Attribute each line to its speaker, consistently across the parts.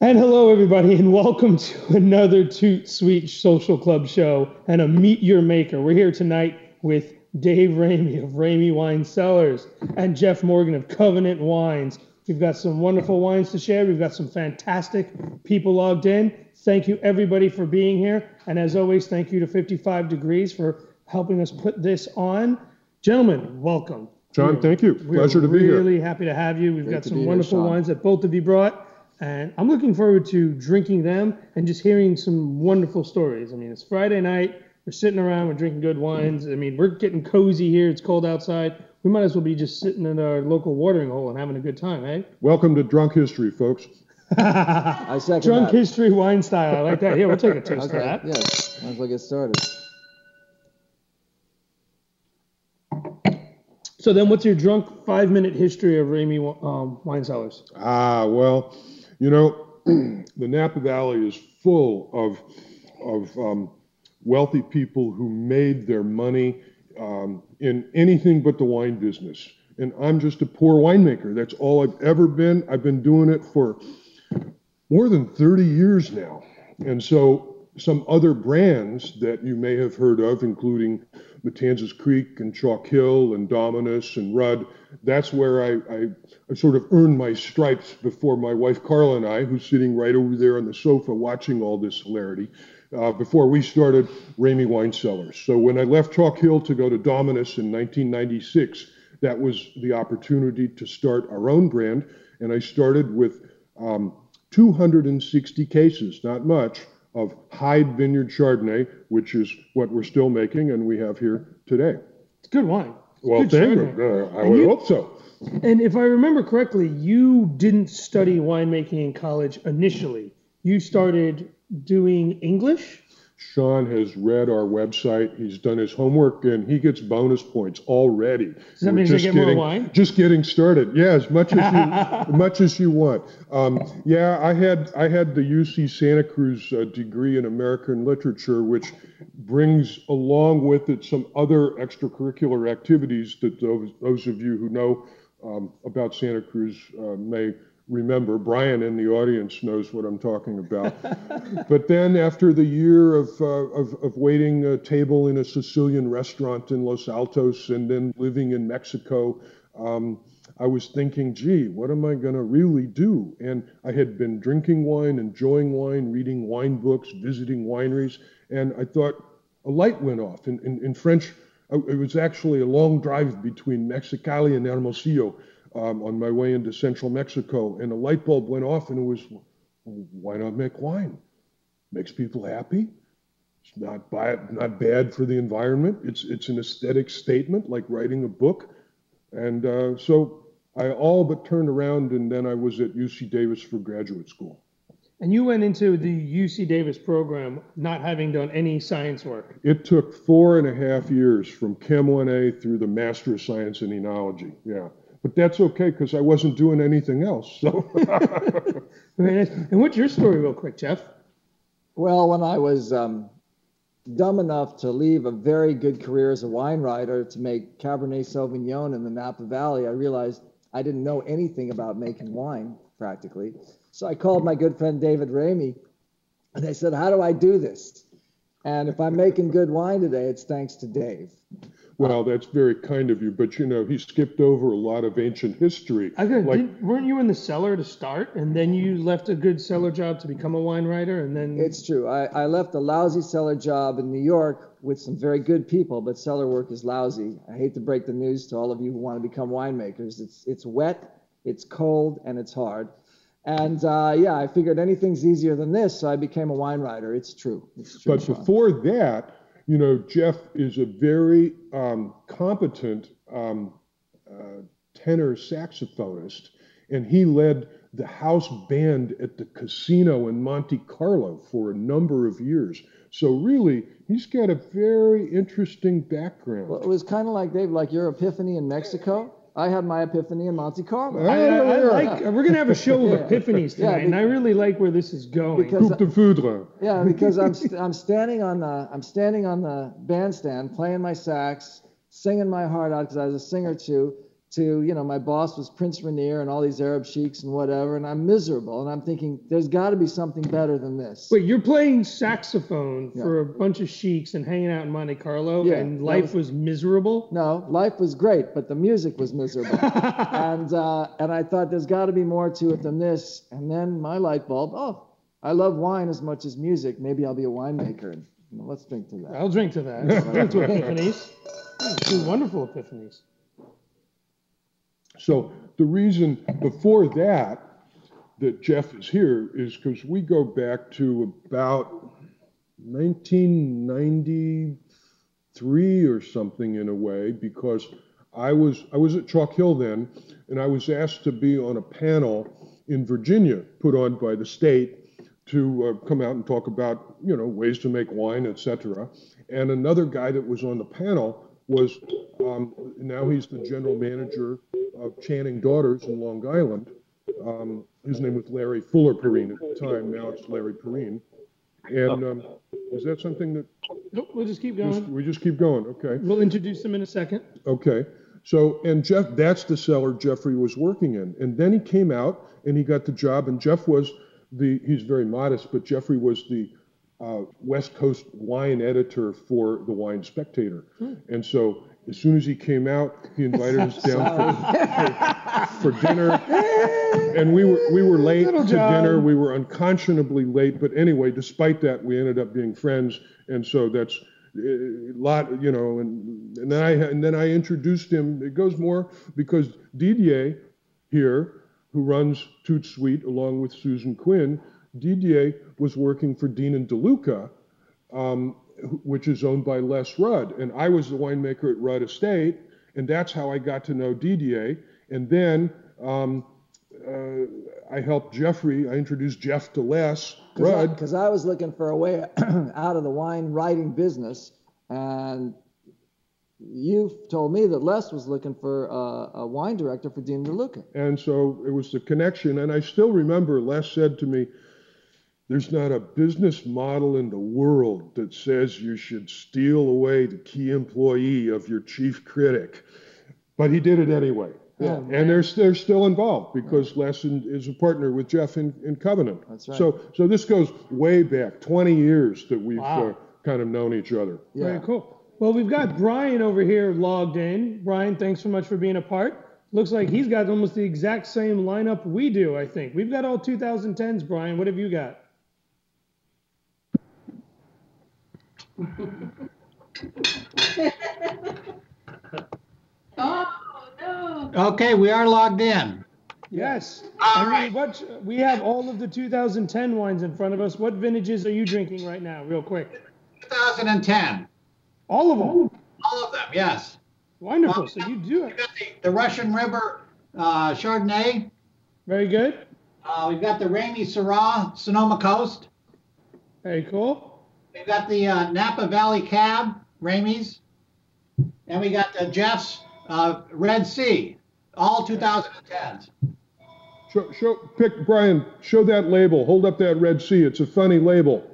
Speaker 1: And hello, everybody, and welcome to another ToutSuite Social Club show and a Meet Your Maker. We're here tonight with Dave Ramey of Ramey Wine Cellars and Jeff Morgan of Covenant Wines. We've got some wonderful wines to share. We've got some fantastic people logged in. Thank you, everybody, for being here. And as always, thank you to 55 Degrees for helping us put this on. Gentlemen, welcome.
Speaker 2: John, thank you. Pleasure to be here.
Speaker 1: We're really happy to have you. We've got some wonderful wines that both of you brought. And I'm looking forward to drinking them and just hearing some wonderful stories. I mean, it's Friday night. We're sitting around. We're drinking good wines. I mean, we're getting cozy here. It's cold outside. We might as well be just sitting in our local watering hole and having a good time, eh?
Speaker 2: Welcome to Drunk History, folks.
Speaker 3: I second
Speaker 1: Drunk
Speaker 3: that.
Speaker 1: History wine style. I like that. Yeah, we'll take a taste of that.
Speaker 3: Yes, might as well get started.
Speaker 1: So then what's your drunk 5-minute history of Ramey Wine Cellars?
Speaker 2: Well, you know, the Napa Valley is full of wealthy people who made their money in anything but the wine business. And I'm just a poor winemaker. That's all I've ever been. I've been doing it for more than 30 years now. And so some other brands that you may have heard of, including Matanzas Creek and Chalk Hill and Dominus and Rudd, that's where I sort of earned my stripes before my wife Carla and I, who's sitting right over there on the sofa watching all this hilarity, before we started Ramey Wine Cellars. So when I left Chalk Hill to go to Dominus in 1996, that was the opportunity to start our own brand. And I started with 260 cases, not much, of Hyde Vineyard Chardonnay, which is what we're still making and we have here today.
Speaker 1: It's good wine.
Speaker 2: Well, thank you. I would hope so.
Speaker 1: And if I remember correctly, you didn't study winemaking in college initially. You started doing English?
Speaker 2: Sean has read our website. He's done his homework, and he gets bonus points already.
Speaker 1: Does that mean I get more wine?
Speaker 2: Just getting started. Yeah, as much as you want. Yeah, I had the UC Santa Cruz degree in American literature, which brings along with it some other extracurricular activities that those of you who know about Santa Cruz may remember. Brian in the audience knows what I'm talking about. But then after the year of waiting a table in a Sicilian restaurant in Los Altos and then living in Mexico, I was thinking, gee, what am I going to really do? And I had been drinking wine, enjoying wine, reading wine books, visiting wineries, and I thought a light went off. In French, it was actually a long drive between Mexicali and Hermosillo, on my way into central Mexico, and a light bulb went off, and it was, why not make wine? Makes people happy. It's not bad for the environment. It's an aesthetic statement, like writing a book. And so I all but turned around, and then I was at UC Davis for graduate school.
Speaker 1: And you went into the UC Davis program not having done any science work.
Speaker 2: It took 4.5 years from Chem 1A through the Master of Science in Enology. Yeah. But that's okay, because I wasn't doing anything else. So.
Speaker 1: And what's your story real quick, Jeff?
Speaker 3: Well, when I was dumb enough to leave a very good career as a wine writer to make Cabernet Sauvignon in the Napa Valley, I realized I didn't know anything about making wine, practically. So I called my good friend David Ramey, and I said, how do I do this? And if I'm making good wine today, it's thanks to Dave.
Speaker 2: Well, that's very kind of you, but you know, he skipped over a lot of ancient history.
Speaker 1: Weren't you in the cellar to start, and then you left a good cellar job to become a wine writer, and then...
Speaker 3: It's true. I left a lousy cellar job in New York with some very good people, but cellar work is lousy. I hate to break the news to all of you who want to become winemakers. It's wet, it's cold, and it's hard. And yeah, I figured anything's easier than this, so I became a wine writer. It's true. It's true.
Speaker 2: But Sean, before that, you know, Jeff is a very competent tenor saxophonist, and he led the house band at the casino in Monte Carlo for a number of years. So really, he's got a very interesting background.
Speaker 3: Well, it was kind of like, Dave, like your epiphany in Mexico. I had my epiphany in Monte Carlo.
Speaker 1: We're going to have a show of epiphanies tonight, and I really like where this is going.
Speaker 2: Coupe de foudre.
Speaker 3: Yeah, because I'm standing on the bandstand playing my sax, singing my heart out because I was a singer too, to, my boss was Prince Rainier and all these Arab sheiks and whatever, and I'm miserable. And I'm thinking, there's got to be something better than this.
Speaker 1: Wait, you're playing saxophone for a bunch of sheiks and hanging out in Monte Carlo, and life was miserable?
Speaker 3: No, life was great, but the music was miserable. and I thought, there's got to be more to it than this. And then my light bulb, I love wine as much as music. Maybe I'll be a winemaker. And, let's drink to that.
Speaker 1: I'll drink to that. I'll drink to epiphanies. Two wonderful epiphanies.
Speaker 2: So the reason before that Jeff is here is because we go back to about 1993 or something in a way, because I was at Chalk Hill then, and I was asked to be on a panel in Virginia put on by the state to come out and talk about, ways to make wine, etc. And another guy that was on the panel was, now he's the general manager of Channing Daughters in Long Island. His name was Larry Fuller Perrine at the time. Now it's Larry Perrine. And is that something that...
Speaker 1: Nope, we'll just keep going.
Speaker 2: We just keep going, okay.
Speaker 1: We'll introduce him in a second.
Speaker 2: Okay. So, and Jeff, that's the cellar Jeffrey was working in. And then he came out and he got the job, and Jeff was he's very modest, but Jeffrey was the West Coast wine editor for the Wine Spectator. And so as soon as he came out, he invited us down for dinner. And we were late to dinner. We were unconscionably late. But anyway, despite that, we ended up being friends. And so that's a lot, and then I introduced him. It goes more because Didier here, who runs ToutSuite along with Susan Quinn, Didier was working for Dean and DeLuca, which is owned by Les Rudd. And I was the winemaker at Rudd Estate, and that's how I got to know Didier. And then I helped Jeffrey. I introduced Jeff to Les Rudd.
Speaker 3: Because I was looking for a way out of the wine writing business, and you told me that Les was looking for a wine director for Dean DeLuca.
Speaker 2: And so it was the connection. And I still remember Les said to me, there's not a business model in the world that says you should steal away the key employee of your chief critic. But he did it anyway. Yeah. And they're still involved because Les is a partner with Jeff in Covenant.
Speaker 3: That's right.
Speaker 2: So this goes way back, 20 years that we've kind of known each other.
Speaker 1: Yeah. Very cool. Well, we've got Brian over here logged in. Brian, thanks so much for being a part. Looks like he's got almost the exact same lineup we do, I think. We've got all 2010s, Brian. What have you got?
Speaker 4: Oh, no.
Speaker 5: Okay, we are logged in.
Speaker 1: Yes.
Speaker 5: All right.
Speaker 1: We have all of the 2010 wines in front of us. What vintages are you drinking right now, real quick?
Speaker 5: 2010.
Speaker 1: All of them?
Speaker 5: All of them, yes.
Speaker 1: Wonderful. So you do it.
Speaker 5: We've got the Russian River Chardonnay.
Speaker 1: Very good.
Speaker 5: We've got the Ramey Syrah Sonoma Coast.
Speaker 1: Very cool.
Speaker 5: We've got the Napa Valley Cab Ramey's. And we got the Jeff's Red Sea, all 2010s.
Speaker 2: Brian, show that label. Hold up that Red Sea. It's a funny label.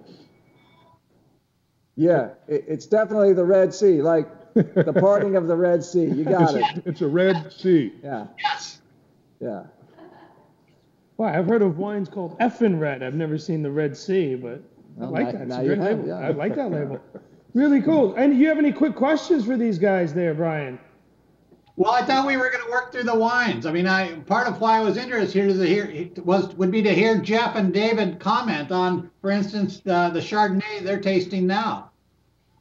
Speaker 3: Yeah, it's definitely the Red Sea, like the parting of the Red Sea. You got it.
Speaker 2: It's a Red Sea.
Speaker 3: Yeah.
Speaker 5: Yes.
Speaker 3: Yeah.
Speaker 1: Well, I've heard of wines called Effin' Red. I've never seen the Red Sea, but I like that. It's a great label. I like that label. Really cool. And you have any quick questions for these guys there, Brian?
Speaker 5: Well, I thought we were going to work through the wines. I mean, part of why I was interested would be to hear Jeff and David comment on, for instance, the Chardonnay they're tasting now.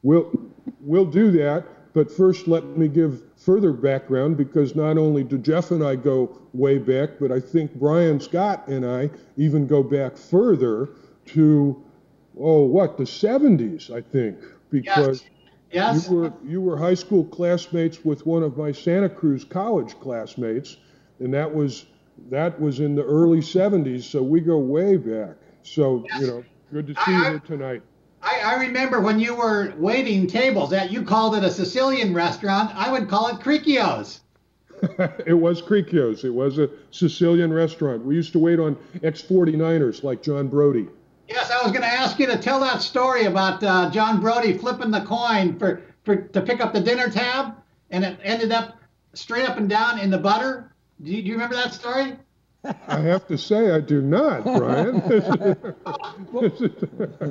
Speaker 2: We'll do that, but first let me give further background, because not only do Jeff and I go way back, but I think Brian Scott and I even go back further to the 70s, I think, because.
Speaker 5: Yes.
Speaker 2: You were high school classmates with one of my Santa Cruz college classmates, and that was in the early 70s, so we go way back. So, yes. Good to see you here tonight.
Speaker 5: I remember when you were waiting tables, you called it a Sicilian restaurant. I would call it Cricchio's.
Speaker 2: It was Cricchio's. It was a Sicilian restaurant. We used to wait on X-49ers like John Brody.
Speaker 5: Yes, I was going to ask you to tell that story about John Brody flipping the coin to pick up the dinner tab, and it ended up straight up and down in the butter? Do you remember that story?
Speaker 2: I have to say I do not, Brian.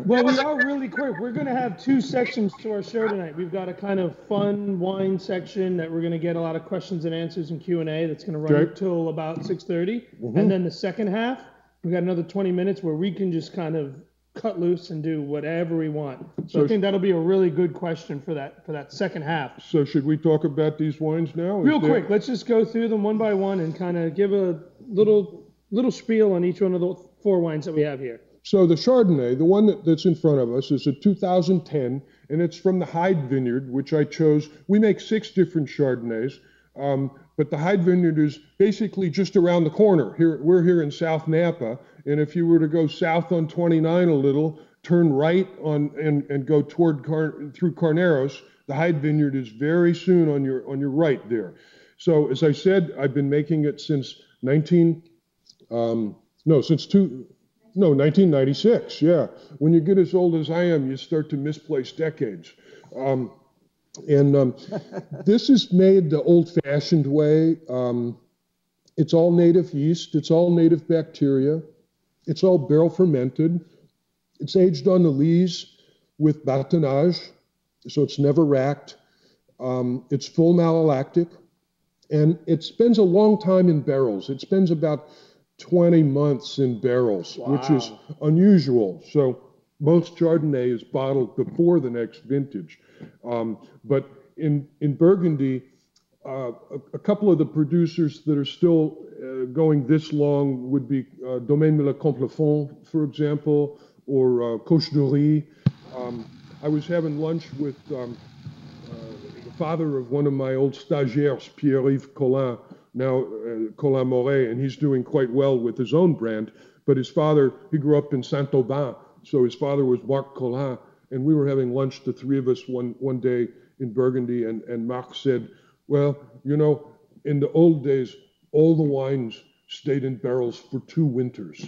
Speaker 1: Well, we are really quick. We're going to have two sections to our show tonight. We've got a kind of fun wine section that we're going to get a lot of questions and answers and Q&A that's going to run until about 6:30. And then the second half, we got another 20 minutes where we can just kind of cut loose and do whatever we want. So I think that'll be a really good question for that second half.
Speaker 2: So should we talk about these wines now?
Speaker 1: Real quick, let's just go through them one by one and kind of give a little spiel on each one of the four wines that we have here.
Speaker 2: So the Chardonnay, the one that's in front of us, is a 2010, and it's from the Hyde Vineyard, which I chose. We make 6 different Chardonnays, but the Hyde Vineyard is basically just around the corner. We're here in South Napa, and if you were to go south on 29 a little, turn right on and go through Carneros, the Hyde Vineyard is very soon on your right there. So as I said, I've been making it since 1996. Yeah. When you get as old as I am, you start to misplace decades. This is made the old-fashioned way. It's all native yeast. It's all native bacteria. It's all barrel fermented. It's aged on the lees with batonnage, so it's never racked. It's full malolactic, and it spends a long time in barrels. It spends about 20 months in barrels, which is unusual. So most Chardonnay is bottled before the next vintage. But in Burgundy, a couple of the producers that are still going this long would be Domaine de la Complefond, for example, or Kosher. I was having lunch with the father of one of my old stagiaires, Pierre-Yves Collin, now Collin Moret, and he's doing quite well with his own brand. But his father, he grew up in Saint-Aubin, so his father was Marc Collin, and we were having lunch, the three of us, one day in Burgundy, and Marc said, well, you know, in the old days, all the wines stayed in barrels for 2 winters.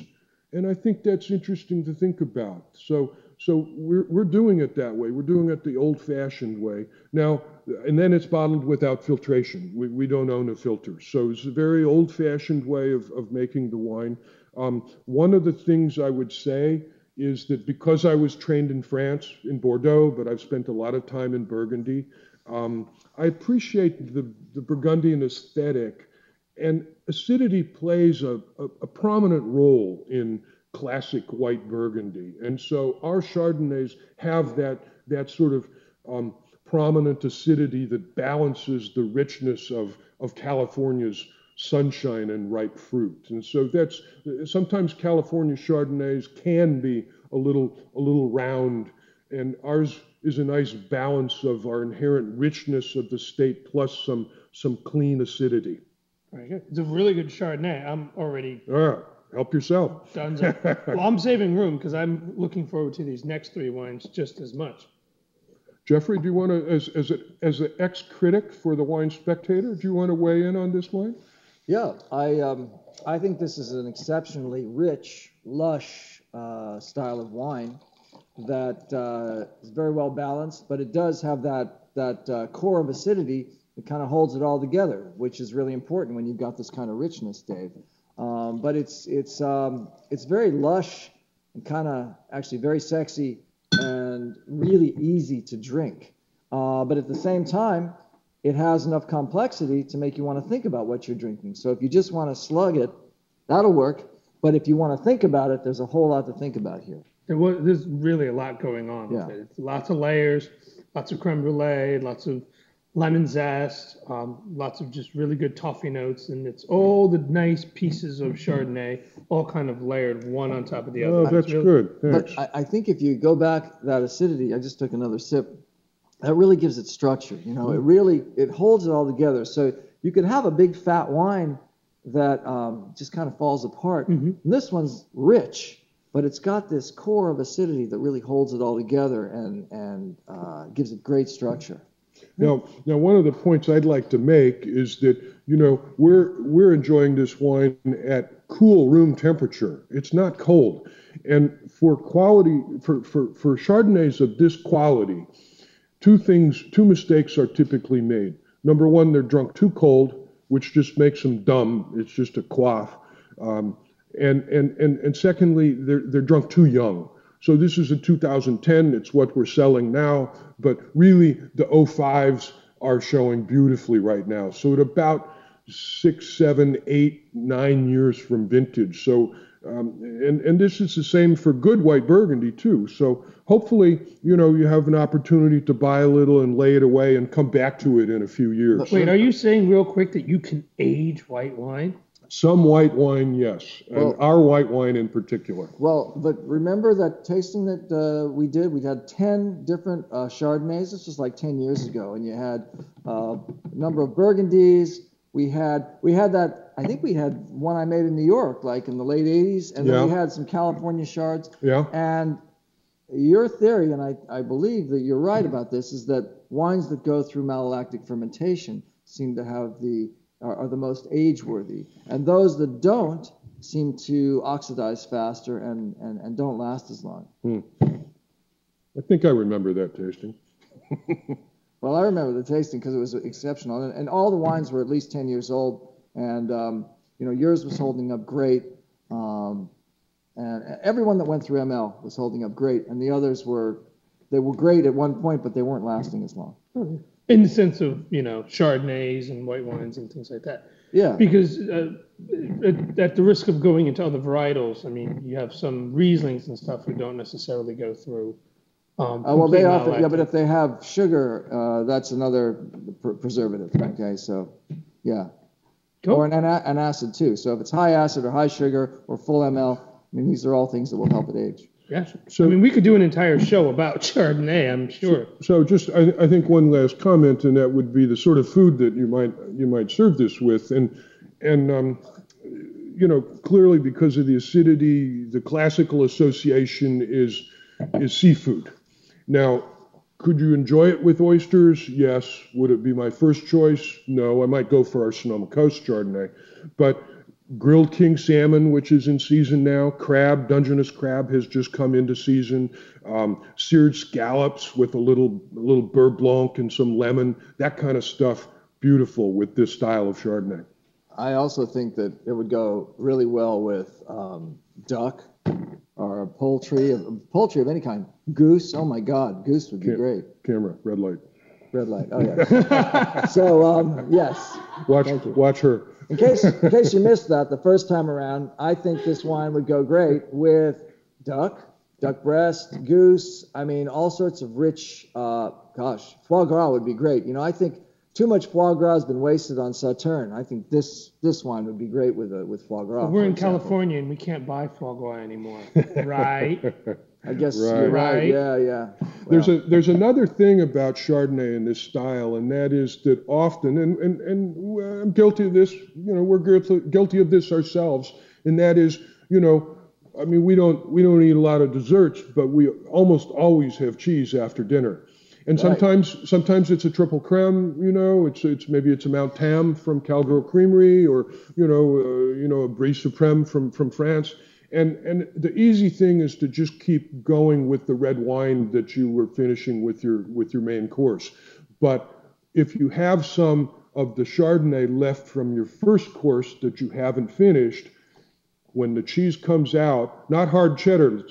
Speaker 2: And I think that's interesting to think about. So we're doing it that way. We're doing it the old-fashioned way. Now, and then it's bottled without filtration. We don't own a filter. So it's a very old-fashioned way of making the wine. One of the things I would say is that because I was trained in France, in Bordeaux, but I've spent a lot of time in Burgundy, I appreciate the Burgundian aesthetic, and acidity plays a prominent role in classic white Burgundy. And so our Chardonnays have that sort of prominent acidity that balances the richness of California's sunshine and ripe fruit. And so that's sometimes California Chardonnays can be a little round, and ours is a nice balance of our inherent richness of the state plus some clean acidity.
Speaker 1: Very good. It's a really good Chardonnay. I'm already
Speaker 2: help yourself.
Speaker 1: done. Well, I'm saving room because I'm looking forward to these next 3 wines just as much.
Speaker 2: Jeffrey, do you want to, as an ex-critic for the Wine Spectator, do you want to weigh in on this wine?
Speaker 3: Yeah, I think this is an exceptionally rich, lush style of wine that is very well balanced, but it does have that core of acidity that kind of holds it all together, which is really important when you've got this kind of richness, Dave. But it's very lush and kind of actually very sexy and really easy to drink. But at the same time, it has enough complexity to make you want to think about what you're drinking. So if you just want to slug it, that'll work. But if you want to think about it, there's a whole lot to think about here.
Speaker 1: There's really a lot going on with it. It's lots of layers, lots of creme brulee, lots of lemon zest, lots of just really good toffee notes, and it's all the nice pieces of Chardonnay, all kind of layered one on top of the other.
Speaker 2: Oh, that's really good. Thanks.
Speaker 3: But I think if you go back that acidity, I just took another sip, that really gives it structure. You know, it holds it all together. So you could have a big fat wine that just kind of falls apart. Mm-hmm. And this one's rich, but it's got this core of acidity that really holds it all together and gives it great structure.
Speaker 2: Now, one of the points I'd like to make is that, you know, we're enjoying this wine at cool room temperature. It's not cold. And for quality, for Chardonnays of this quality, two mistakes are typically made. Number one, they're drunk too cold, which just makes them dumb. It's just a quaff. And secondly, they're drunk too young. So this is a 2010. It's what we're selling now. But really, the 05s are showing beautifully right now. So at about 6, 7, 8, 9 years from vintage. So and this is the same for good white Burgundy too. So hopefully, you have an opportunity to buy a little and lay it away and come back to it in a few years.
Speaker 1: Wait, are you saying real quick that you can age white wine?
Speaker 2: Some white wine, yes, and our white wine in particular.
Speaker 3: Well, but remember that tasting that we did? We had 10 different Chardonnays. This was like 10 years ago, and you had a number of Burgundies. We had that. I think we had one I made in New York, like in the late 80s, and then we had some California Chards. Yeah. And your theory, and I believe that you're right about this, is that wines that go through malolactic fermentation seem to have are the most age-worthy, and those that don't seem to oxidize faster and don't last as long.
Speaker 2: I think I remember that tasting.
Speaker 3: Well, I remember the tasting because it was exceptional, and all the wines were at least 10 years old, and yours was holding up great, and everyone that went through ML was holding up great, and the others were great at one point, but they weren't lasting as long.
Speaker 1: In the sense of, Chardonnays and white wines and things like that.
Speaker 3: Yeah.
Speaker 1: Because at the risk of going into other varietals, I mean, you have some Rieslings and stuff who don't necessarily go through.
Speaker 3: Well, they often, but if they have sugar, that's another preservative. Okay, so yeah. Cool. Or an acid too. So if it's high acid or high sugar or full ML, I mean, these are all things that will help it age.
Speaker 1: Yeah. So, we could do an entire show about Chardonnay, I'm sure.
Speaker 2: So just, I think one last comment, and that would be the sort of food that you might serve this with, and clearly because of the acidity, the classical association is seafood. Now, could you enjoy it with oysters? Yes. Would it be my first choice? No. I might go for our Sonoma Coast Chardonnay, but grilled king salmon, which is in season now. Crab, Dungeness crab has just come into season. Seared scallops with a little beurre blanc and some lemon. That kind of stuff, beautiful with this style of Chardonnay.
Speaker 3: I also think that it would go really well with duck or poultry of any kind. Goose, oh my God, goose would be great.
Speaker 2: Camera, red light.
Speaker 3: Red light, oh yeah. So, yes.
Speaker 2: Watch her.
Speaker 3: In case you missed that the first time around, I think this wine would go great with duck breast, goose. I mean, all sorts of rich. Foie gras would be great. I think too much foie gras has been wasted on Sauterne. I think this wine would be great with foie gras.
Speaker 1: Well, we're in California and we can't buy foie gras anymore, right?
Speaker 3: I guess you're right. Yeah.
Speaker 2: Well, there's another thing about Chardonnay in this style, and that is that often, and I'm guilty of this. We're guilty of this ourselves, and that is, I mean, we don't eat a lot of desserts, but we almost always have cheese after dinner. And sometimes it's a triple creme, it's maybe a Mount Tam from Calgro Creamery, or a Brie Supreme from France. And the easy thing is to just keep going with the red wine that you were finishing with your main course. But if you have some of the Chardonnay left from your first course that you haven't finished, when the cheese comes out, not hard cheddars,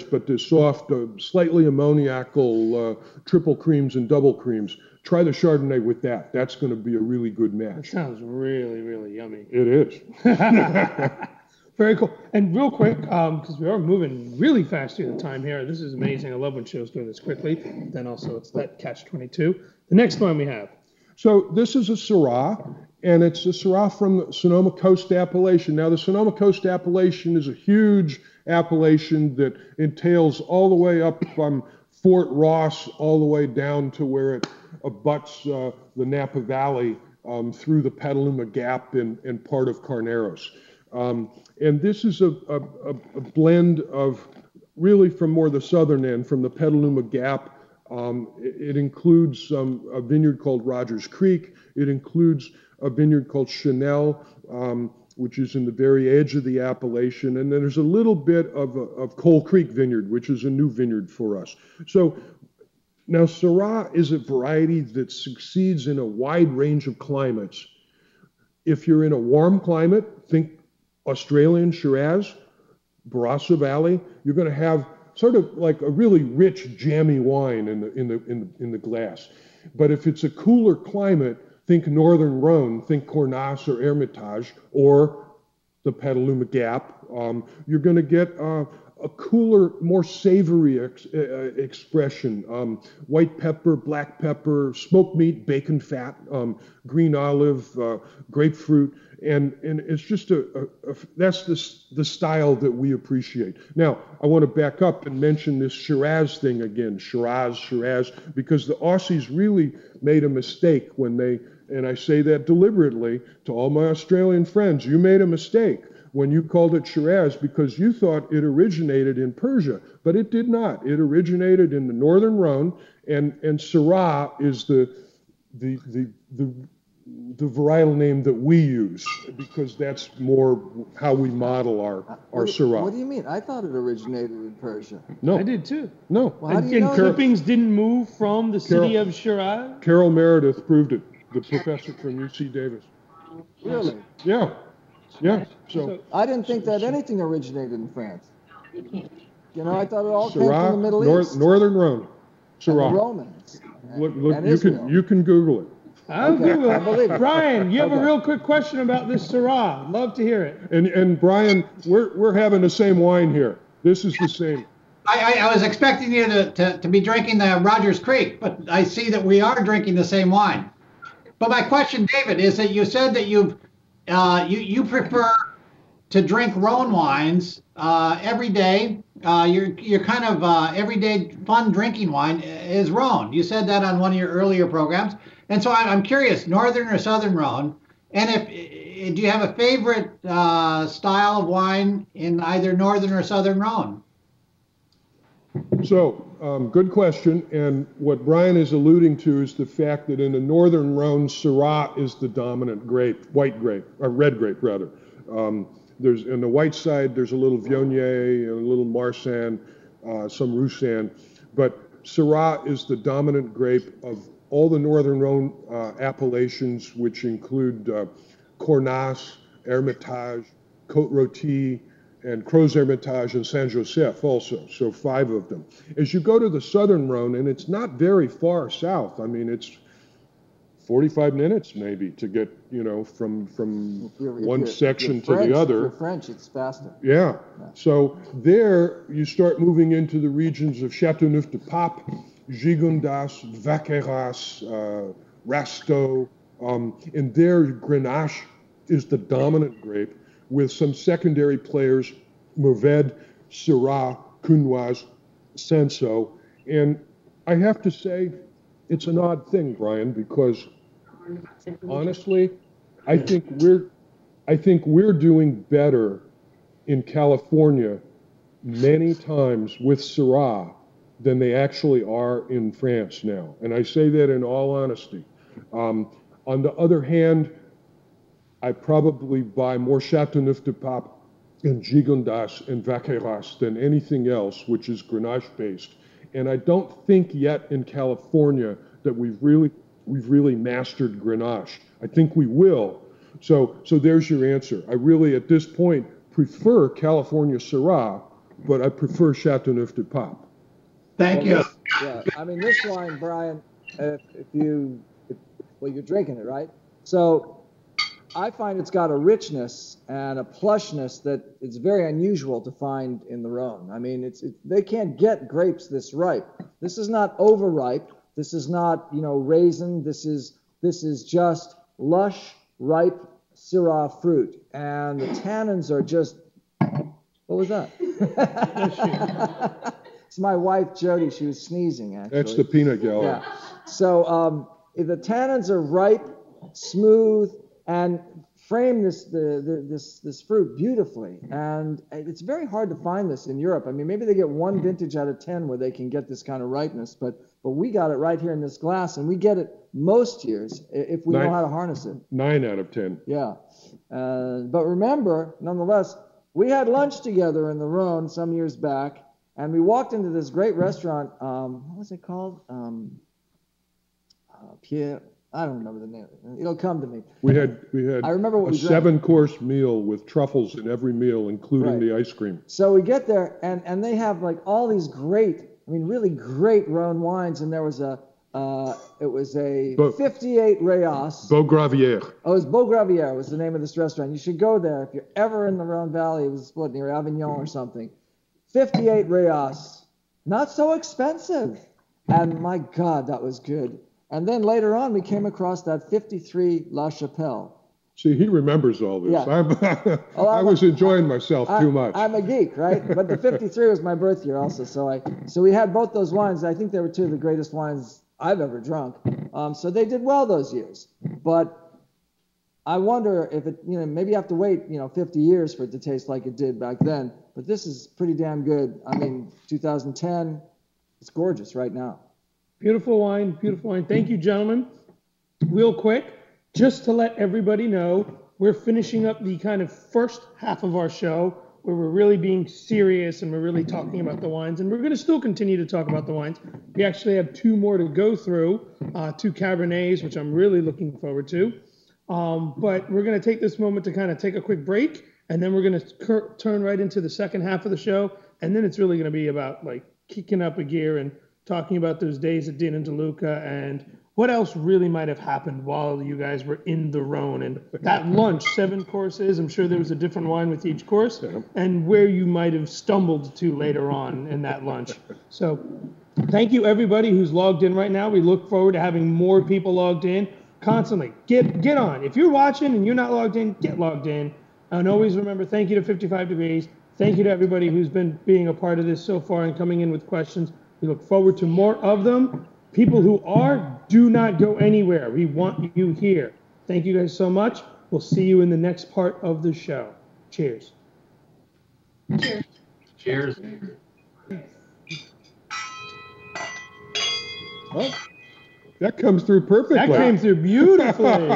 Speaker 2: but the soft, slightly ammoniacal triple creams and double creams, try the Chardonnay with that. That's going to be a really good match.
Speaker 1: That sounds really, really yummy.
Speaker 2: It is.
Speaker 1: Very cool. And real quick, because we are moving really fast through the time here. This is amazing. I love when shows do this quickly. Then also it's that catch-22. The next one we have.
Speaker 2: So this is a Syrah, and it's a Syrah from the Sonoma Coast appellation. Now, the Sonoma Coast appellation is a huge appellation that entails all the way up from Fort Ross all the way down to where it abuts the Napa Valley through the Petaluma Gap and part of Carneros. And this is a blend of really from more the southern end, from the Petaluma Gap. It includes a vineyard called Rodgers Creek. It includes a vineyard called Chanel, which is in the very edge of the appellation. And then there's a little bit of Coal Creek Vineyard, which is a new vineyard for us. So Now, Syrah is a variety that succeeds in a wide range of climates. If you're in a warm climate, think Australian Shiraz, Barossa Valley, you're going to have sort of like a really rich, jammy wine in the glass. But if it's a cooler climate, think Northern Rhone, think Cornas or Hermitage, or the Petaluma Gap. You're going to get a cooler, more savory expression. White pepper, black pepper, smoked meat, bacon fat, green olive, grapefruit. And it's just that's the style that we appreciate. Now, I want to back up and mention this Shiraz thing again, Shiraz, because the Aussies really made a mistake when they, and I say that deliberately to all my Australian friends, you made a mistake when you called it Shiraz because you thought it originated in Persia, but it did not. It originated in the Northern Rhone, and Syrah is the varietal name that we use because that's more how we model our Syrah.
Speaker 3: What do you mean? I thought it originated in Persia.
Speaker 2: No,
Speaker 1: I did too.
Speaker 2: No.
Speaker 3: Well, how do you
Speaker 1: And
Speaker 3: know
Speaker 1: clippings didn't move from the city of Shiraz?
Speaker 2: Carol Meredith proved it, the professor from UC Davis.
Speaker 3: Really?
Speaker 2: Yeah. So
Speaker 3: I didn't think that anything originated in France. You know, I thought it all came from the
Speaker 2: Syrah,
Speaker 3: Middle East.
Speaker 2: Northern Rhone,
Speaker 3: And the
Speaker 2: Syrah.
Speaker 3: Romans.
Speaker 2: Look,
Speaker 3: and
Speaker 2: you
Speaker 3: Israel.
Speaker 2: can Google it.
Speaker 1: I'll
Speaker 3: Okay,
Speaker 1: Google
Speaker 3: I
Speaker 1: it.
Speaker 3: believe it.
Speaker 1: Brian, you have a
Speaker 3: Okay.
Speaker 1: real quick question about this Syrah. Love to hear it.
Speaker 2: And Brian, we're having the same wine here. This is the same.
Speaker 5: I was expecting you to be drinking the Rodgers Creek, but I see that we are drinking the same wine. But my question, David, is that you said that you prefer to drink Rhone wines every day. Your kind of everyday fun drinking wine is Rhone. You said that on one of your earlier programs, and so I'm curious, Northern or Southern Rhone, and do you have a favorite style of wine in either Northern or Southern Rhone?
Speaker 2: So, good question. And what Brian is alluding to is the fact that in the Northern Rhone, Syrah is the dominant grape, white grape, or red grape rather. There's on the white side, there's a little Viognier, a little Marsanne, some Roussanne, but Syrah is the dominant grape of all the Northern Rhone appellations, which include Cornas, Hermitage, Côte-Rôtie, and Crozes-Hermitage and Saint-Joseph also, so 5 of them. As you go to the Southern Rhone, and it's not very far south, I mean, it's 45 minutes maybe to get, from one section to the other.
Speaker 3: If you're French, it's faster.
Speaker 2: Yeah. So there you start moving into the regions of Châteauneuf-du-Pape, Gigondas, Vaqueras, Rasteau, and there Grenache is the dominant grape with some secondary players, Mourvèdre, Syrah, Cunoise, Cinsault. And I have to say, it's an odd thing, Brian, because honestly, I think we're doing better in California many times with Syrah than they actually are in France now. And I say that in all honesty. On the other hand, I probably buy more Châteauneuf-du-Pape and Gigondas and Vaqueras than anything else, which is Grenache based. And I don't think yet in California that we've really mastered Grenache. I think we will. So there's your answer. I really, at this point, prefer California Syrah, but I prefer Châteauneuf-du-Pape.
Speaker 5: Thank you.
Speaker 3: Yeah, I mean, this wine, Brian, you're drinking it, right? So I find it's got a richness and a plushness that it's very unusual to find in the Rhone. I mean, they can't get grapes this ripe. This is not overripe. This is not, raisin. This is just lush, ripe Syrah fruit. And the tannins are just, what was that? It's my wife, Jody. She was sneezing, actually.
Speaker 2: That's the peanut gallery.
Speaker 3: Yeah. So the tannins are ripe, smooth, and frame this fruit beautifully. And it's very hard to find this in Europe. I mean, maybe they get one vintage out of 10 where they can get this kind of ripeness, but we got it right here in this glass, and we get it most years if we know how to harness it.
Speaker 2: 9 out of 10.
Speaker 3: Yeah. But remember, nonetheless, we had lunch together in the Rhone some years back, And we walked into this great restaurant. What was it called? Pierre. I don't remember the name. It'll come to me.
Speaker 2: We had
Speaker 3: I remember what
Speaker 2: a
Speaker 3: we drank.
Speaker 2: 7-course meal with truffles in every meal, including the ice cream.
Speaker 3: So we get there, and they have like all these great, really great Rhone wines, and there was it was a 58 Rayas.
Speaker 2: Beaugravière.
Speaker 3: Oh, it was Beaugravière was the name of this restaurant. You should go there if you're ever in the Rhone Valley. It was near Avignon or something. 58 Rayas, not so expensive, and my God, that was good. And then later on, we came across that 53 La Chapelle.
Speaker 2: See, he remembers all this.
Speaker 3: Yeah.
Speaker 2: I was enjoying myself too much.
Speaker 3: I'm a geek, right? But the 53 was my birth year also. So we had both those wines. I think they were two of the greatest wines I've ever drunk. So they did well those years. But I wonder if it, maybe you have to wait, 50 years for it to taste like it did back then. But this is pretty damn good. 2010, it's gorgeous right now.
Speaker 1: Beautiful wine, beautiful wine. Thank you, gentlemen. Real quick, just to let everybody know, we're finishing up the kind of first half of our show where we're really being serious and we're really talking about the wines. And we're going to still continue to talk about the wines. We actually have 2 more to go through, 2 Cabernets, which I'm really looking forward to. But we're going to take this moment to kind of take a quick break, and then we're going to turn right into the second half of the show. And then it's really going to be about like kicking up a gear and talking about those days at Dean and DeLuca and what else really might have happened while you guys were in the Rhone. And that lunch, 7 courses, I'm sure there was a different wine with each course, and where you might have stumbled to later on in that lunch. So thank you, everybody who's logged in right now. We look forward to having more people logged in constantly. Get on. If you're watching and you're not logged in, get logged in. And always remember, thank you to 55 Degrees. Thank you to everybody who's been being a part of this so far and coming in with questions. We look forward to more of them. People who do not go anywhere. We want you here. Thank you guys so much. We'll see you in the next part of the show. Cheers.
Speaker 5: Cheers. Cheers.
Speaker 2: Well, that comes through perfectly.
Speaker 1: That came through beautifully.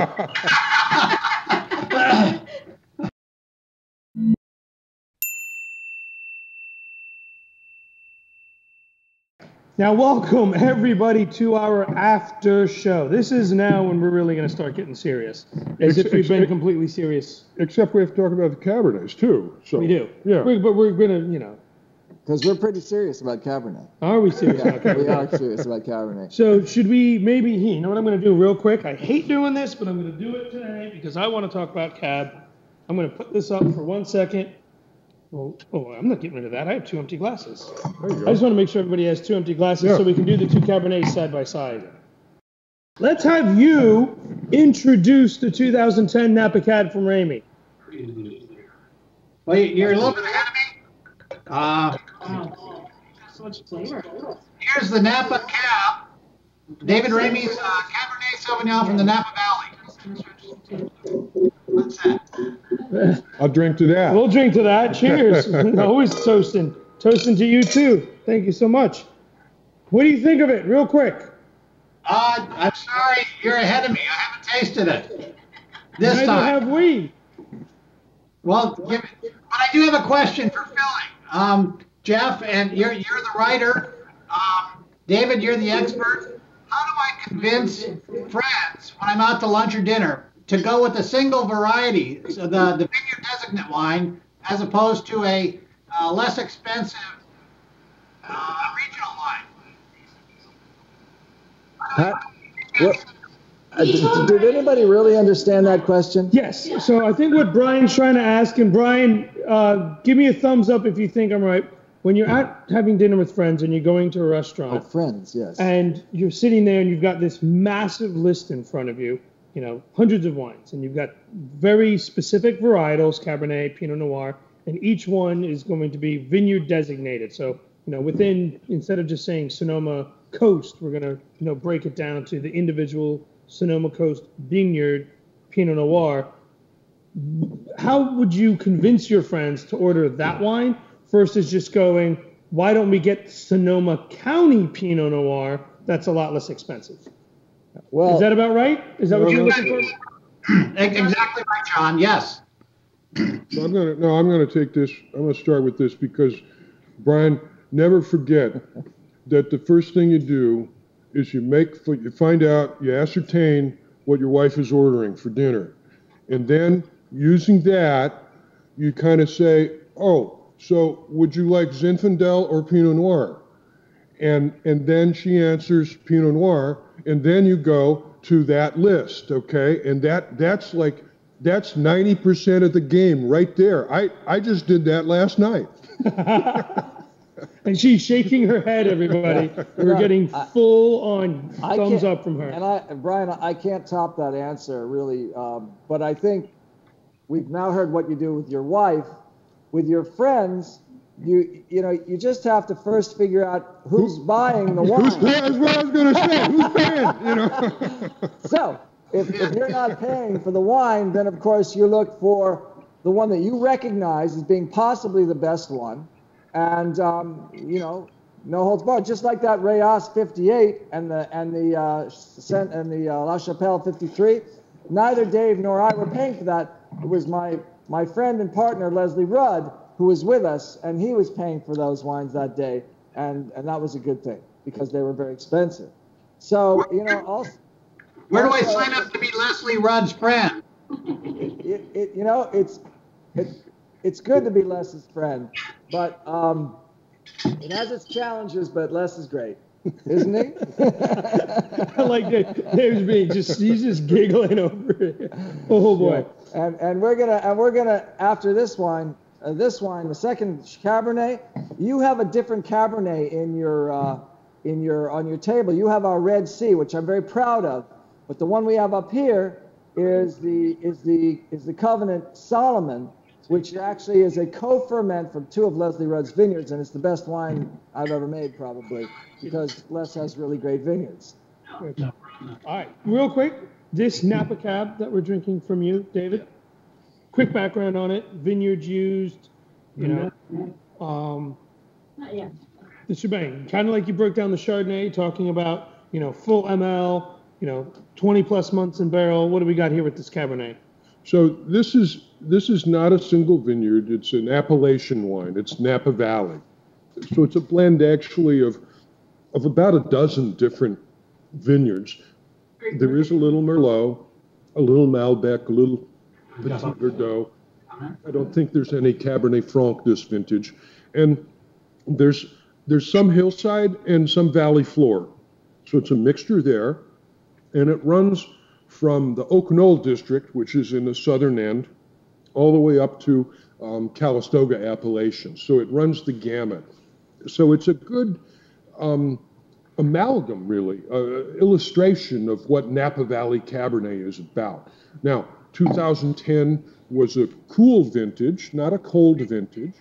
Speaker 1: Now, welcome everybody to our after show. This is now when we're really going to start getting serious, as if we've been completely serious.
Speaker 2: Except we have to talk about the Cabernets too. So
Speaker 1: We do.
Speaker 2: Yeah.
Speaker 1: But we're going to,
Speaker 3: Because we're pretty serious about Cabernet.
Speaker 1: Are we serious about Cabernet?
Speaker 3: We are serious about Cabernet.
Speaker 1: So should we maybe, you know what I'm going to do real quick? I hate doing this, but I'm going to do it today because I want to talk about Cab. I'm going to put this up for 1 second. Well, I'm not getting rid of that. I have 2 empty glasses.
Speaker 2: There you go.
Speaker 1: I just want to make sure everybody has 2 empty glasses so we can do the 2 Cabernets side by side. Let's have you introduce the 2010 Napa Cab from Ramey.
Speaker 5: Well, you're a little bit ahead of me. Here's the Napa Cab. David Ramey's Cabernet Sauvignon from the Napa Valley. What's that?
Speaker 2: I'll drink to that.
Speaker 1: We'll drink to that. Cheers. Always toasting. Toasting to you, too. Thank you so much. What do you think of it, real quick?
Speaker 5: I'm sorry, you're ahead of me. I haven't tasted it this
Speaker 1: Neither
Speaker 5: time.
Speaker 1: have we.
Speaker 5: Well, but I do have a question for filling. Jeff, and you're the writer. David, you're the expert. How do I convince friends when I'm out to lunch or dinner to go with a single variety, so the Vineyard designate wine, as opposed to a less expensive regional wine?
Speaker 3: Did anybody really understand that question?
Speaker 1: Yes. So I think what Brian's trying to ask, and Brian, give me a thumbs up if you think I'm right. When you're out having dinner with friends and you're going to a restaurant,
Speaker 3: Friends, yes.
Speaker 1: and you're sitting there and you've got this massive list in front of you, hundreds of wines, and you've got very specific varietals, Cabernet, Pinot Noir, and each one is going to be vineyard designated. So, instead of just saying Sonoma Coast, we're going to, break it down to the individual Sonoma Coast vineyard Pinot Noir. How would you convince your friends to order that wine versus just going, why don't we get Sonoma County Pinot Noir? That's a lot less expensive.
Speaker 3: Well,
Speaker 1: Is that about right? Is that what you're looking for?
Speaker 5: Exactly right, John. Yes.
Speaker 2: So I'm gonna take this. I'm gonna start with this because, Brian, never forget that the first thing you do is you find out, you ascertain what your wife is ordering for dinner. And then using that, you kind of say, oh, so would you like Zinfandel or Pinot Noir? And then she answers Pinot Noir, and then you go to that list, okay? And that's 90% of the game right there. I just did that last night.
Speaker 1: And she's shaking her head, everybody. We're getting full-on thumbs up from her.
Speaker 3: And Brian, I can't top that answer, really. But I think we've now heard what you do with your wife. With your friends, you just have to first figure out who's buying the wine.
Speaker 2: That's what I was going to say. Who's paying?
Speaker 3: So if you're not paying for the wine, then of course you look for the one that you recognize as being possibly the best one. And no holds barred. Just like that Rayas 58 and the La Chapelle 53. Neither Dave nor I were paying for that. It was my friend and partner Leslie Rudd who was with us, and he was paying for those wines that day, and that was a good thing because they were very expensive. So also.
Speaker 5: Where do I sign up to be Leslie Rudd's friend?
Speaker 3: It's good to be Les's friend, but it has its challenges. But Les is great, isn't he?
Speaker 1: I like Dave's he's just giggling over it. Oh boy!
Speaker 3: Yeah. And we're gonna after this wine, the second Cabernet, you have a different Cabernet on your table. You have our Red Sea, which I'm very proud of, but the one we have up here is the Covenant Solomon, which actually is a co-ferment from two of Leslie Rudd's vineyards, and it's the best wine I've ever made, probably, because Les has really great vineyards.
Speaker 1: All right, real quick, this Napa Cab that we're drinking from you, David, quick background on it, vineyards used, the shebang, kind of like you broke down the Chardonnay, talking about, full ML, 20 plus months in barrel. What do we got here with this Cabernet?
Speaker 2: So this is not a single vineyard. It's an appellation wine. It's Napa Valley. So it's a blend actually of about a dozen different vineyards. There is a little Merlot, a little Malbec, a little Petit Verdot. I don't think there's any Cabernet Franc this vintage. And there's some hillside and some valley floor. So it's a mixture there. And it runs from the Oak Knoll district, which is in the southern end, all the way up to Calistoga appellation. So it runs the gamut. So it's a good amalgam, really, illustration of what Napa Valley Cabernet is about. Now, 2010 was a cool vintage, not a cold vintage.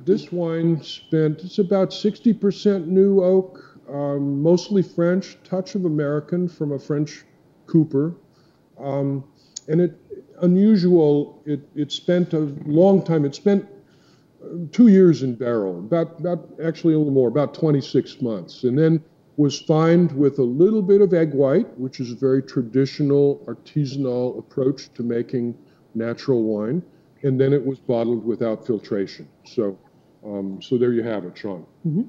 Speaker 2: This wine it's about 60% new oak, mostly French, touch of American from a French cooper. And it spent a long time. It spent 2 years in barrel, about actually a little more, about 26 months. And then was fined with a little bit of egg white, which is a very traditional artisanal approach to making natural wine. And then it was bottled without filtration. So there you have it, Sean.
Speaker 1: Mm-hmm.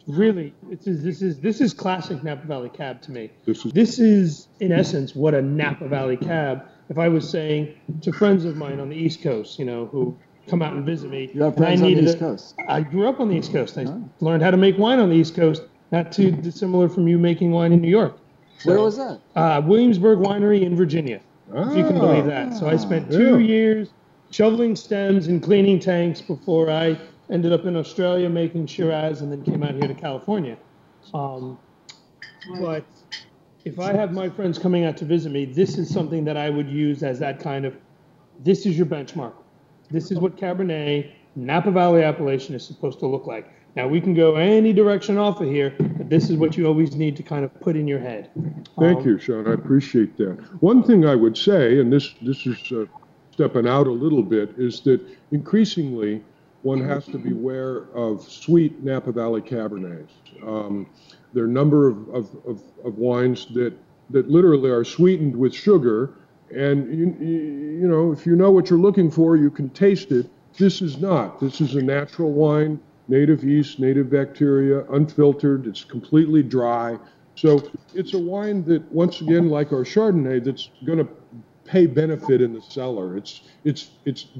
Speaker 1: Really, this is classic Napa Valley Cab to me. This is in essence what a Napa Valley Cab. If I was saying to friends of mine on the East Coast, who come out and visit me,
Speaker 3: you have friends on the East Coast.
Speaker 1: I grew up on the East Coast. I learned how to make wine on the East Coast. Not too dissimilar from you making wine in New York.
Speaker 3: Where was that?
Speaker 1: Williamsburg Winery in Virginia, if you can believe that. So I spent 2 years shoveling stems and cleaning tanks before I ended up in Australia making Shiraz and then came out here to California. But if I have my friends coming out to visit me, this is something that I would use as that kind of, this is your benchmark. This is what Cabernet, Napa Valley appellation is supposed to look like. Now, we can go any direction off of here, but this is what you always need to kind of put in your head.
Speaker 2: Thank you, Sean. I appreciate that. One thing I would say, and this is stepping out a little bit, is that increasingly one has to be aware of sweet Napa Valley Cabernets. There are a number of wines that literally are sweetened with sugar, and you know, if you know what you're looking for, you can taste it, This is not. This is a natural wine, native yeast, native bacteria, unfiltered. It's completely dry. So it's a wine that, once again, like our Chardonnay, that's going to pay benefit in the cellar. It's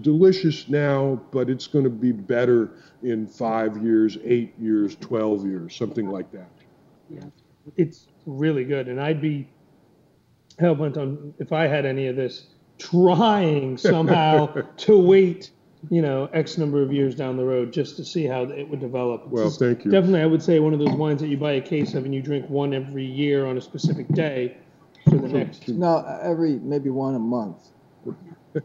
Speaker 2: delicious now, but it's going to be better in 5 years, 8 years, 12 years, something like that.
Speaker 1: Yeah, it's really good, and I'd be hell bent on, if I had any of this, trying somehow to wait, X number of years down the road just to see how it would develop.
Speaker 2: Well, thank you.
Speaker 1: Definitely, I would say one of those wines that you buy a case of and you drink one every year on a specific day for the next.
Speaker 3: No, maybe one a month.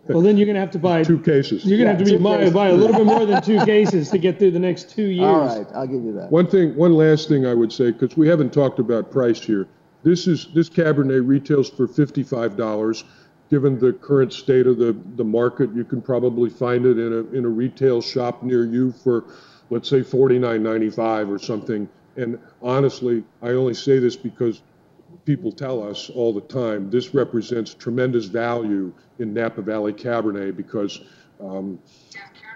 Speaker 1: Well, then you're going to have to buy
Speaker 2: 2 cases.
Speaker 1: You're going to have to buy a little bit more than 2 cases to get through the next 2 years.
Speaker 3: All right, I'll give you that.
Speaker 2: One last thing I would say, because we haven't talked about price here. This Cabernet retails for $55. Given the current state of the market, you can probably find it in a retail shop near you for, let's say, $49.95 or something. And honestly, I only say this because people tell us all the time, this represents tremendous value in Napa Valley Cabernet because,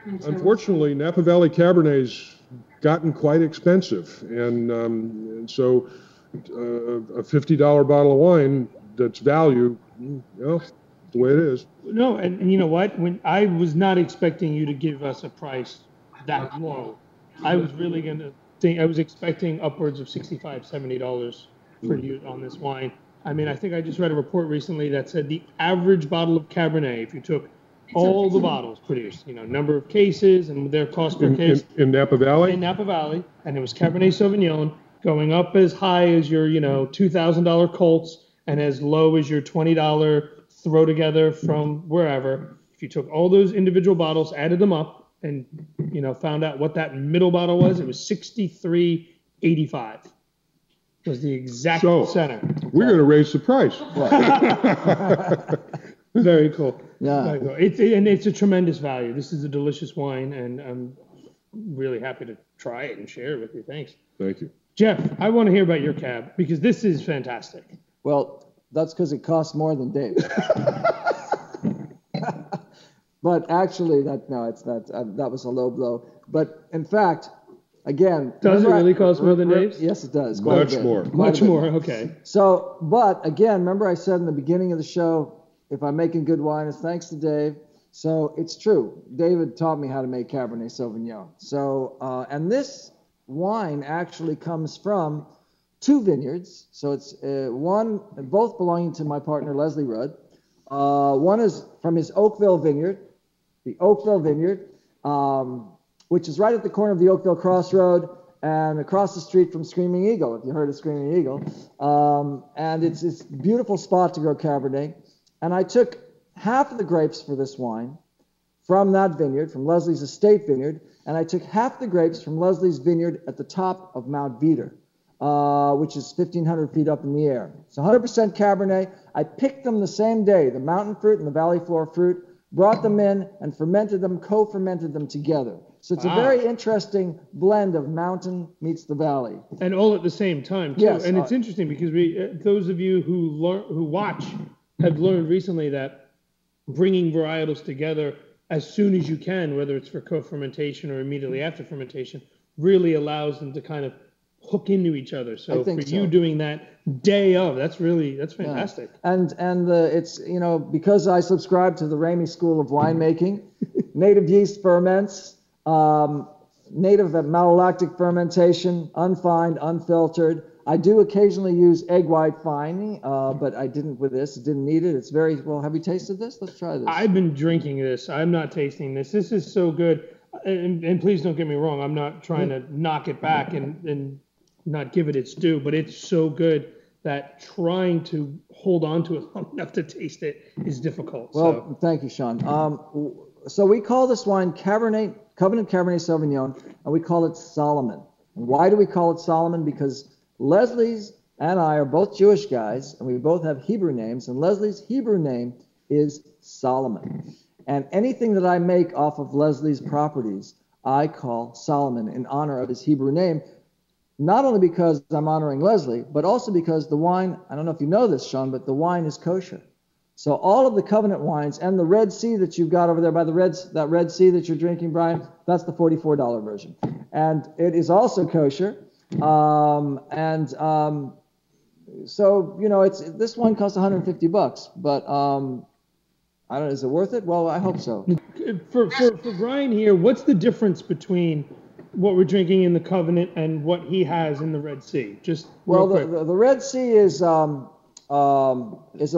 Speaker 2: unfortunately, Napa Valley Cabernet's gotten quite expensive. And so a $50 bottle of wine that's value, the way it is.
Speaker 1: No, and you know what? When I was not expecting you to give us a price that low, I was really going to think, I was expecting upwards of $65, $70 for you on this wine. I mean, I think I just read a report recently that said the average bottle of Cabernet, if you took all the bottles produced, number of cases and their cost per case.
Speaker 2: In Napa Valley?
Speaker 1: In Napa Valley, and it was Cabernet Sauvignon, going up as high as your, $2,000 Colts and as low as your $20 throw together from wherever. If you took all those individual bottles, added them up, and found out what that middle bottle was, it was $63.85. Was the exact center.
Speaker 2: We're going to raise the price.
Speaker 1: Very cool.
Speaker 3: Yeah.
Speaker 1: Very cool. It's a tremendous value. This is a delicious wine, and I'm really happy to try it and share it with you. Thanks.
Speaker 2: Thank you.
Speaker 1: Jeff, I want to hear about your cab because this is fantastic.
Speaker 3: Well, that's because it costs more than Dave. But actually, that was a low blow. But in fact, again,
Speaker 1: does it really cost more than Dave's?
Speaker 3: Yes, it does.
Speaker 2: Much more.
Speaker 1: Much more. Okay.
Speaker 3: So, but again, remember I said in the beginning of the show, if I'm making good wine, it's thanks to Dave. So it's true. David taught me how to make Cabernet Sauvignon. So, and this wine actually comes from 2 vineyards. So it's both belonging to my partner, Leslie Rudd. One is from his Oakville Vineyard, the Oakville Vineyard, which is right at the corner of the Oakville Crossroad and across the street from Screaming Eagle, if you heard of Screaming Eagle. And it's a beautiful spot to grow Cabernet. And I took half of the grapes for this wine from that vineyard, from Leslie's estate vineyard, and I took half the grapes from Leslie's vineyard at the top of Mount Veeder, which is 1,500 feet up in the air. It's 100% Cabernet. I picked them the same day, the mountain fruit and the valley floor fruit, brought them in and fermented them, co-fermented them together. So it's a very interesting blend of mountain meets the valley.
Speaker 1: And all at the same time, too.
Speaker 3: Yes,
Speaker 1: and it's interesting because those of you who watch have learned recently that bringing varietals together as soon as you can, whether it's for co-fermentation or immediately after fermentation, really allows them to kind of hook into each other. So for you doing that day of, that's fantastic.
Speaker 3: Yeah. And it's, because I subscribe to the Ramey School of Winemaking, native yeast ferments, native malolactic fermentation, unfined, unfiltered. I do occasionally use egg white fining, but I didn't with this. Didn't need it. It's very well. Have you tasted this? Let's try this.
Speaker 1: I've been drinking this. I'm not tasting this. This is so good. And please don't get me wrong. I'm not trying to knock it back and not give it its due, but it's so good that trying to hold on to it long enough to taste it is difficult.
Speaker 3: Well, thank you, Sean. So we call this wine Covenant Cabernet Sauvignon, and we call it Solomon. And why do we call it Solomon? Because Leslie's and I are both Jewish guys, and we both have Hebrew names, and Leslie's Hebrew name is Solomon. And anything that I make off of Leslie's properties, I call Solomon in honor of his Hebrew name, not only because I'm honoring Leslie, but also because the wine, I don't know if you know this, Sean, but the wine is kosher. So all of the covenant wines and the Red Sea that you've got over there by that Red Sea that you're drinking, Brian, that's the $44 version. And it is also kosher. So, this one costs $150, but I don't know, is it worth it? Well, I hope so.
Speaker 1: For Brian here, what's the difference between what we're drinking in the Covenant and what he has in the Red Sea? Just real quick.
Speaker 3: The Red Sea is a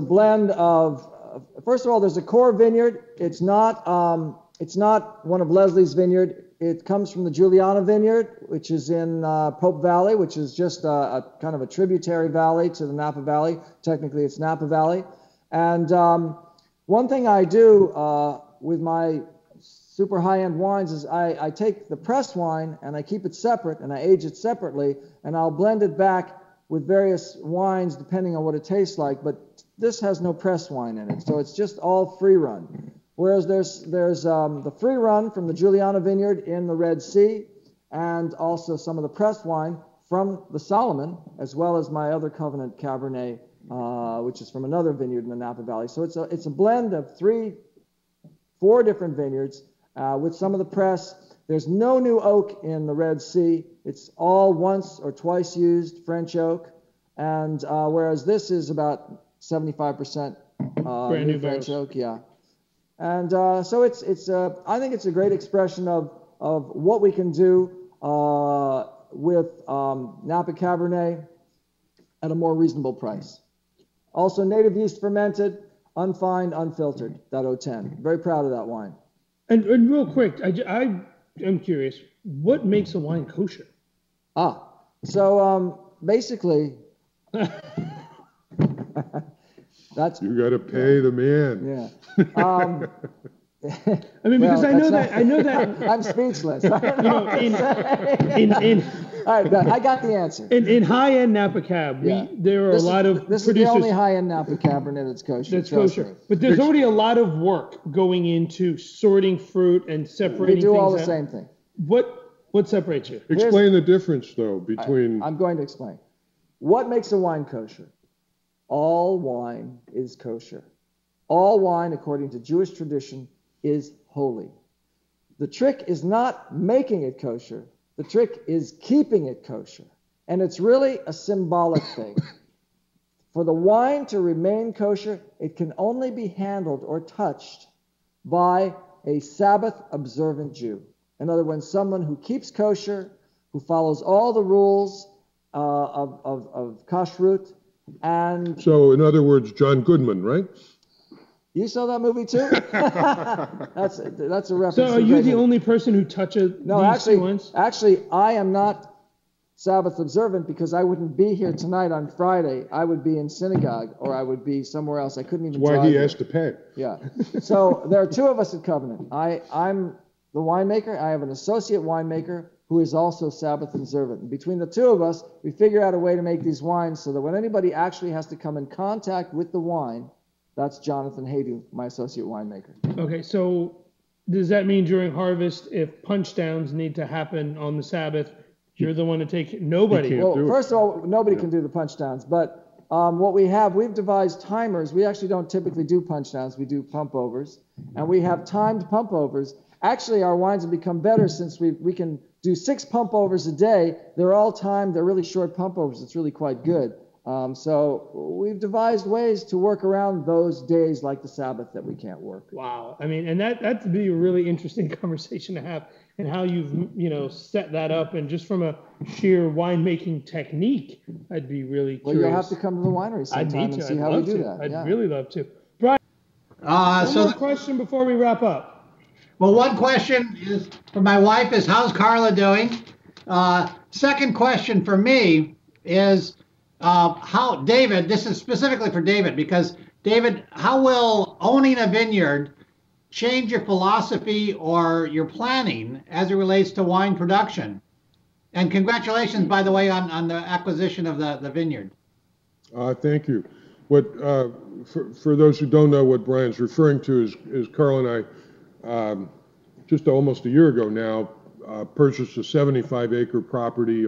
Speaker 3: blend of. First of all, there's a core vineyard. It's not one of Leslie's vineyard. It comes from the Juliana Vineyard, which is in Pope Valley, which is just a kind of a tributary valley to the Napa Valley. Technically, it's Napa Valley. And one thing I do with my super high-end wines is I take the pressed wine and I keep it separate and I age it separately, and I'll blend it back with various wines depending on what it tastes like. But this has no pressed wine in it, so it's just all free run. Whereas there's the free run from the Juliana Vineyard in the Red Sea, and also some of the pressed wine from the Solomon, as well as my other Covenant Cabernet, which is from another vineyard in the Napa Valley. So it's a blend of 4 different vineyards with some of the press. There's no new oak in the Red Sea. It's all once or twice used French oak, and whereas this is about 75%
Speaker 1: brand new
Speaker 3: French oak, yeah. And so it's I think it's a great expression of what we can do with Napa Cabernet at a more reasonable price. Also native yeast fermented, unfined, unfiltered, that 010. Very proud of that wine.
Speaker 1: And real quick, I am curious, what makes a wine kosher?
Speaker 3: So basically, that's
Speaker 2: you got to pay the man.
Speaker 3: Yeah.
Speaker 1: I mean, because I know that
Speaker 3: I'm speechless.
Speaker 1: All right,
Speaker 3: I got the answer.
Speaker 1: In high-end Napa Cab, there are a lot of
Speaker 3: this
Speaker 1: producers.
Speaker 3: Is the only high-end Napa Cabernet that's kosher.
Speaker 1: That's kosher. But there's already a lot of work going into sorting fruit and separating things.
Speaker 3: We do all the
Speaker 1: out.
Speaker 3: same thing.
Speaker 1: What separates you?
Speaker 2: Explain the difference, though, between.
Speaker 3: I'm going to explain. What makes a wine kosher? All wine is kosher. All wine, according to Jewish tradition, is holy. The trick is not making it kosher. The trick is keeping it kosher. And it's really a symbolic thing. For the wine to remain kosher, it can only be handled or touched by a Sabbath-observant Jew. In other words, someone who keeps kosher, who follows all the rules of kashrut. And
Speaker 2: so, in other words, John Goodman, right?
Speaker 3: You saw that movie too? That's a reference.
Speaker 1: So, are you the only person who touches these wines?
Speaker 3: Actually, I am not Sabbath observant because I wouldn't be here tonight on Friday. I would be in synagogue or I would be somewhere else. I couldn't even.
Speaker 2: That's why
Speaker 3: drive
Speaker 2: he has to pay.
Speaker 3: Yeah. So there are 2 of us at Covenant. I'm the winemaker. I have an associate winemaker who is also Sabbath observant. And between the 2 of us, we figure out a way to make these wines so that when anybody actually has to come in contact with the wine, that's Jonathan Haydu, my associate winemaker.
Speaker 1: Okay, so does that mean during harvest, if punch downs need to happen on the Sabbath, you're the one to take it? Nobody.
Speaker 3: Well, first of all, nobody can do the punch downs, but what we've devised timers. We actually don't typically do punch downs. We do pump overs, and we have timed pump overs. Actually, our wines have become better since we can do 6 pump overs a day. They're all timed. They're really short pump overs. It's really quite good. So we've devised ways to work around those days like the Sabbath that we can't work.
Speaker 1: Wow. I mean, and that'd be a really interesting conversation to have, and how you've set that up, and just from a sheer winemaking technique, I'd be really curious.
Speaker 3: Well, you'll have to come to the winery sometime and see how we do that.
Speaker 1: I'd really love to. Brian, one more question before we wrap up.
Speaker 5: Well, one question is for my wife is, how's Carla doing? Second question for me is, how, David, this is specifically for David, because David, how will owning a vineyard change your philosophy or your planning as it relates to wine production? And congratulations, by the way, on the acquisition of the vineyard.
Speaker 2: Thank you. What for those who don't know, what Brian's referring to is Carl and I, just almost a year ago now, purchased a 75-acre property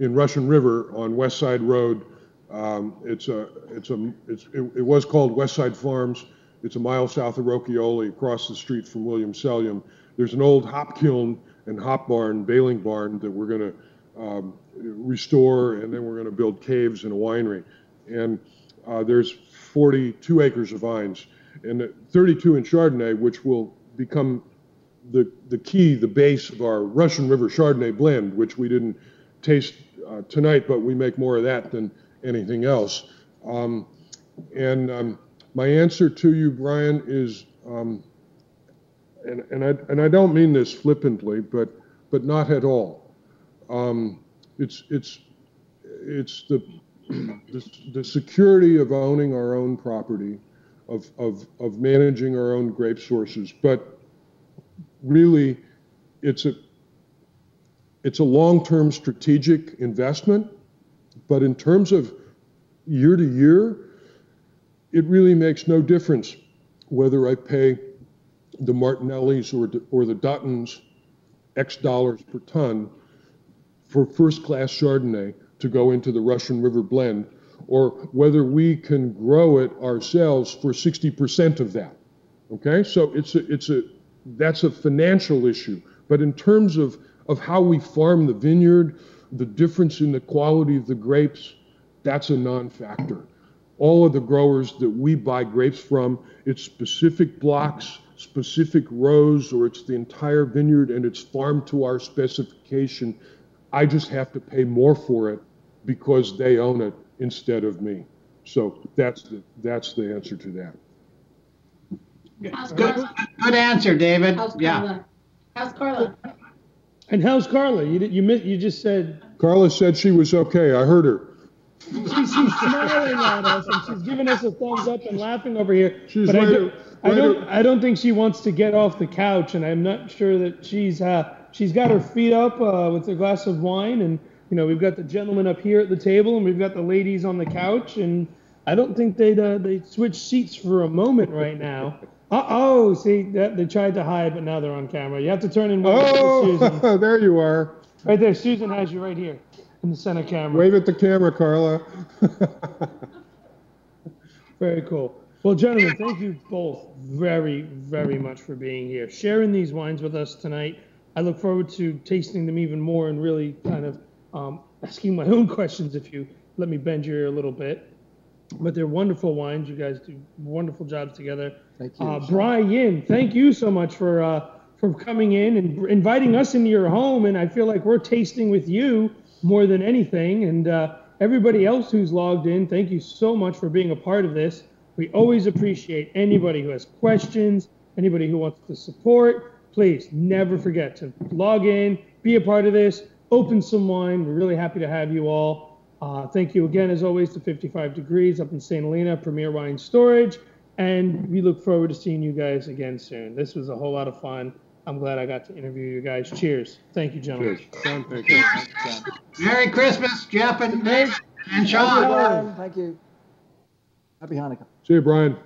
Speaker 2: in Russian River on West Side Road, It was called Westside Farms. It's a mile south of Rocchioli, across the street from William Sellium. There's an old hop kiln and hop barn, baling barn, that we're going to restore, and then we're going to build caves and a winery. And there's 42 acres of vines, and 32 in Chardonnay, which will become the key, the base of our Russian River Chardonnay blend, which we didn't taste tonight, but we make more of that than anything else. My answer to you, Brian, is, and I don't mean this flippantly, but not at all. It's the security of owning our own property, of managing our own grape sources, but really it's a long-term strategic investment. But in terms of year to year, it really makes no difference whether I pay the Martinellis or the Duttons X dollars per ton for first-class Chardonnay to go into the Russian River blend, or whether we can grow it ourselves for 60% of that. Okay, so that's a financial issue. But in terms of how we farm the vineyard, the difference in the quality of the grapes, that's a non-factor. All of the growers that we buy grapes from, it's specific blocks, specific rows, or it's the entire vineyard and it's farmed to our specification. I just have to pay more for it because they own it instead of me. So that's the answer to that.
Speaker 5: Good answer, David.
Speaker 4: How's Carla?
Speaker 1: And how's Carla? You just said.
Speaker 2: Carla said she was okay. I heard her.
Speaker 1: She's smiling at us and she's giving us a thumbs up and laughing over here. I don't think she wants to get off the couch, and I'm not sure that she's got her feet up with a glass of wine, and we've got the gentleman up here at the table, and we've got the ladies on the couch, and I don't think they'd switch seats for a moment right now. See, they tried to hide, but now they're on camera. You have to turn and wave to Susan.
Speaker 2: There you are.
Speaker 1: Right there. Susan has you right here in the center camera.
Speaker 2: Wave at the camera, Carla.
Speaker 1: Very cool. Well, gentlemen, thank you both very, very much for being here, sharing these wines with us tonight. I look forward to tasting them even more and really kind of asking my own questions if you let me bend your ear a little bit. But they're wonderful wines. You guys do wonderful jobs together.
Speaker 3: Thank you.
Speaker 1: Brian, thank you so much for coming in and inviting us into your home. And I feel like we're tasting with you more than anything. And everybody else who's logged in, thank you so much for being a part of this. We always appreciate anybody who has questions, anybody who wants to support. Please never forget to log in, be a part of this, open some wine. We're really happy to have you all. Thank you again, as always, to 55 Degrees up in St. Helena, Premier Wine Storage. And we look forward to seeing you guys again soon. This was a whole lot of fun. I'm glad I got to interview you guys. Cheers. Thank you, gentlemen.
Speaker 2: Cheers.
Speaker 5: Merry Christmas, Jeff and Dave and Sean.
Speaker 3: Thank you. Happy Hanukkah.
Speaker 2: See you, Brian.